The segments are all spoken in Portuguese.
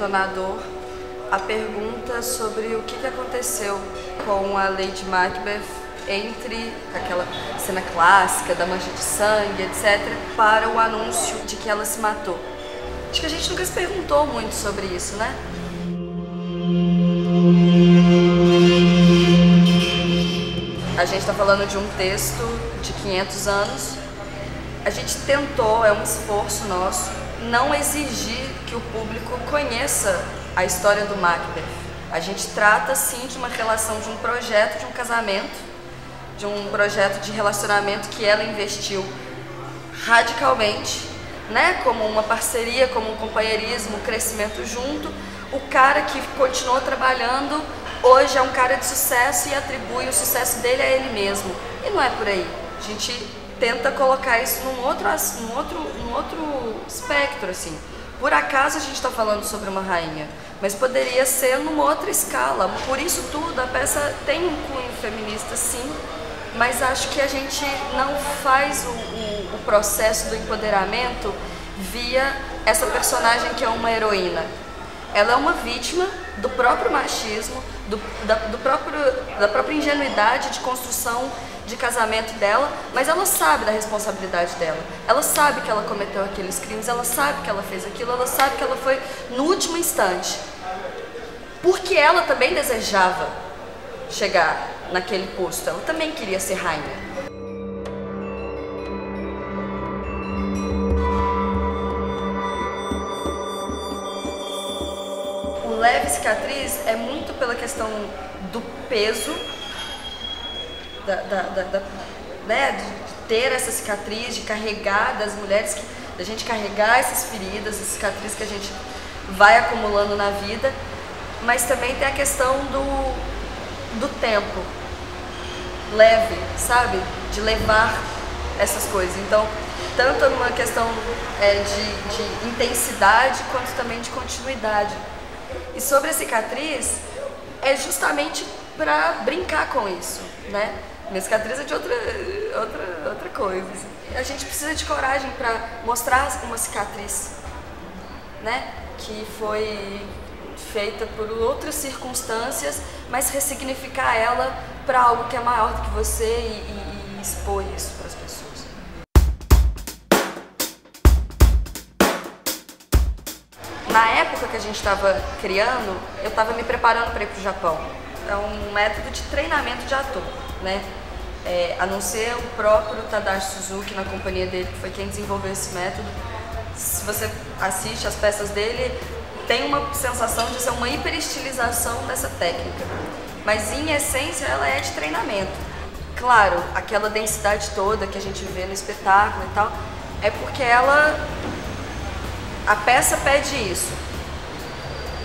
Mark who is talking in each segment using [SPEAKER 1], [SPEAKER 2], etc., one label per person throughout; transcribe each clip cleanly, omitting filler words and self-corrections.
[SPEAKER 1] detonador a pergunta sobre o que aconteceu com a Lady Macbeth entre aquela cena clássica da mancha de sangue, etc., para o anúncio de que ela se matou. Acho que a gente nunca se perguntou muito sobre isso, né? A gente está falando de um texto de 500 anos. A gente tentou, é um esforço nosso, não exigir que o público conheça a história do Macbeth. A gente trata, sim, de uma relação, de um projeto, de um casamento, de um projeto de relacionamento que ela investiu radicalmente, né? Como uma parceria, como um companheirismo, um crescimento junto. O cara que continuou trabalhando hoje é um cara de sucesso e atribui o sucesso dele a ele mesmo. E não é por aí. A gente tenta colocar isso num outro espectro, assim. Por acaso a gente está falando sobre uma rainha, mas poderia ser numa outra escala. Por isso tudo, a peça tem um cunho feminista, sim, mas acho que a gente não faz o processo do empoderamento via essa personagem que é uma heroína. Ela é uma vítima do próprio machismo, da própria ingenuidade de construção de casamento dela, mas ela sabe da responsabilidade dela. Ela sabe que ela cometeu aqueles crimes, ela sabe que ela fez aquilo, ela sabe que ela foi no último instante. Porque ela também desejava chegar naquele posto, ela também queria ser rainha. O leve cicatriz é muito pela questão do peso, né, de ter essa cicatriz, de carregar, das mulheres, da gente carregar essas feridas, essas cicatrizes que a gente vai acumulando na vida, mas também tem a questão do tempo leve, sabe? De levar essas coisas. Então, tanto numa questão de intensidade, quanto também de continuidade. E sobre a cicatriz, é justamente para brincar com isso, né? Minha cicatriz é de outra coisa. Assim. A gente precisa de coragem para mostrar uma cicatriz, né? Que foi feita por outras circunstâncias, mas ressignificar ela para algo que é maior do que você e expor isso para as pessoas. Na época que a gente estava criando, eu estava me preparando para ir para o Japão. É um método de treinamento de ator, né? A não ser o próprio Tadashi Suzuki, na companhia dele, que foi quem desenvolveu esse método. Se você assiste as peças dele, tem uma sensação de ser uma hiperestilização dessa técnica. Mas, em essência, ela é de treinamento. Claro, aquela densidade toda que a gente vê no espetáculo e tal, é porque a peça pede isso.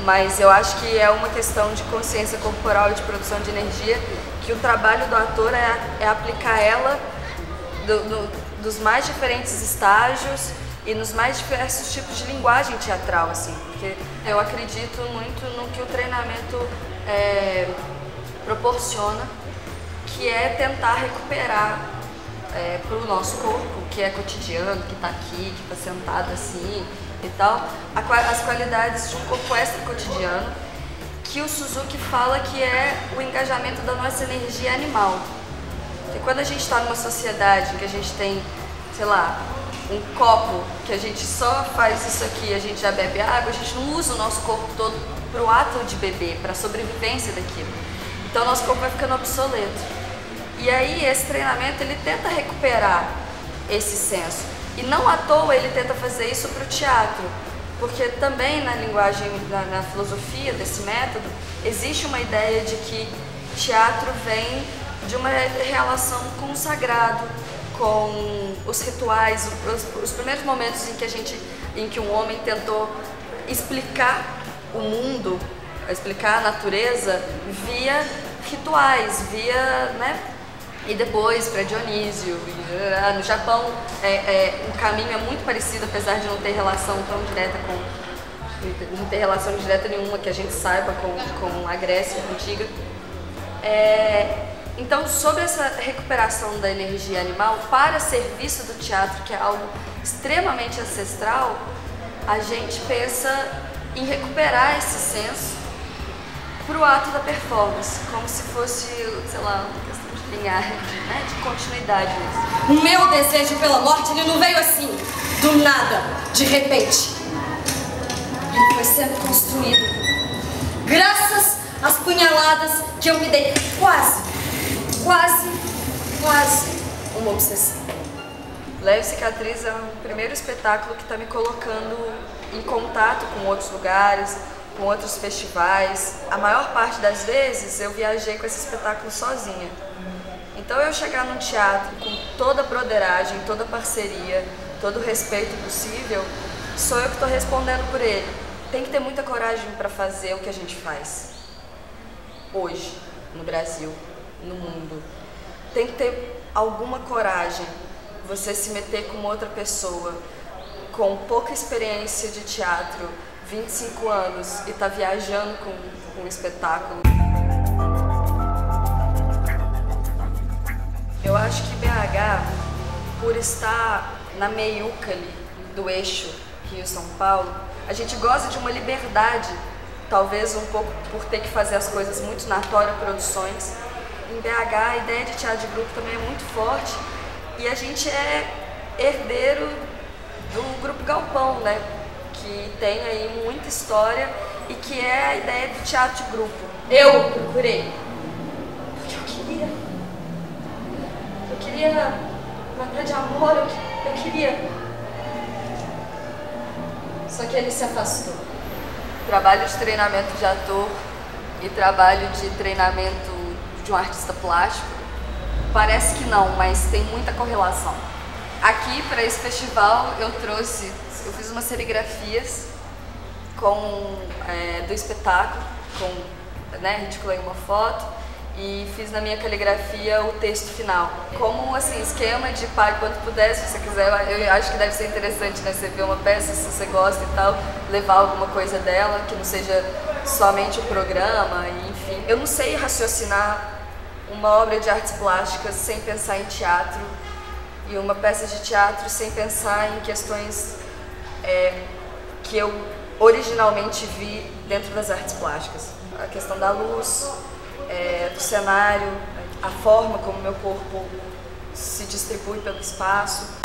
[SPEAKER 1] Mas eu acho que é uma questão de consciência corporal e de produção de energia, que o trabalho do ator é aplicar ela dos mais diferentes estágios e nos mais diversos tipos de linguagem teatral, assim. Porque eu acredito muito no que o treinamento proporciona, que é tentar recuperar para o nosso corpo, que é cotidiano, que está aqui, que está sentado assim e tal, as qualidades de um corpo extra-cotidiano, que o Suzuki fala que é o engajamento da nossa energia animal. Porque quando a gente está numa sociedade que a gente tem, sei lá, um copo, que a gente só faz isso aqui, a gente já bebe água, a gente não usa o nosso corpo todo para o ato de beber, para a sobrevivência daquilo. Então o nosso corpo vai ficando obsoleto. E aí esse treinamento, ele tenta recuperar esse senso. E não à toa ele tenta fazer isso para o teatro, porque também na linguagem, na filosofia desse método, existe uma ideia de que teatro vem de uma relação com o sagrado, com os rituais, os primeiros momentos em que um homem tentou explicar o mundo, explicar a natureza via rituais, né? E depois para Dionísio. No Japão o caminho é muito parecido, apesar de não ter relação tão direta não ter relação direta nenhuma que a gente saiba com a Grécia antiga. Então, sobre essa recuperação da energia animal para serviço do teatro, que é algo extremamente ancestral, a gente pensa em recuperar esse senso pro ato da performance, como se fosse, sei lá, uma questão de linhagem, né, de continuidade mesmo.
[SPEAKER 2] O meu desejo pela morte, ele não veio assim, do nada, de repente. Ele foi sendo construído graças às punhaladas que eu me dei. Quase uma obsessão.
[SPEAKER 1] Leve Cicatriz é o primeiro espetáculo que está me colocando em contato com outros lugares, com outros festivais. A maior parte das vezes eu viajei com esse espetáculo sozinha. Então eu chegar num teatro com toda a broderagem, toda a parceria, todo o respeito possível, sou eu que estou respondendo por ele. Tem que ter muita coragem para fazer o que a gente faz hoje, no Brasil, no mundo. Tem que ter alguma coragem, você se meter com outra pessoa, com pouca experiência de teatro, 25 anos, e tá viajando com um espetáculo. Eu acho que BH, por estar na meiuca ali do eixo Rio-São Paulo, a gente gosta de uma liberdade, talvez um pouco por ter que fazer as coisas muito na Tória Produções. Em BH, a ideia de teatro de grupo também é muito forte e a gente é herdeiro do Grupo Galpão, né? Que tem aí muita história e que é a ideia do teatro de grupo. Eu procurei porque eu queria matar de amor, eu queria. Só que ele se afastou. Trabalho de treinamento de ator e trabalho de treinamento de um artista plástico, parece que não, mas tem muita correlação. Aqui, para esse festival, eu fiz umas serigrafias do espetáculo, reticulei uma foto e fiz na minha caligrafia o texto final. Como assim, esquema de pague quanto puder, se você quiser, eu acho que deve ser interessante, né? Você ver uma peça, se você gosta e tal, levar alguma coisa dela, que não seja somente o programa, e, enfim. Eu não sei raciocinar uma obra de artes plásticas sem pensar em teatro e uma peça de teatro sem pensar em questões que eu originalmente vi dentro das artes plásticas. A questão da luz, do cenário, a forma como meu corpo se distribui pelo espaço.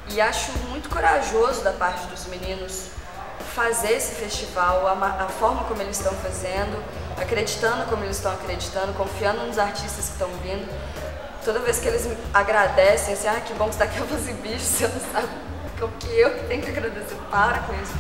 [SPEAKER 1] E acho muito corajoso da parte dos meninos fazer esse festival, a forma como eles estão fazendo, acreditando como eles estão acreditando, confiando nos artistas que estão vindo. Toda vez que eles me agradecem, assim, que bom que você está aqui, eu vou exibir, você não sabe o que eu tenho que agradecer, para com isso.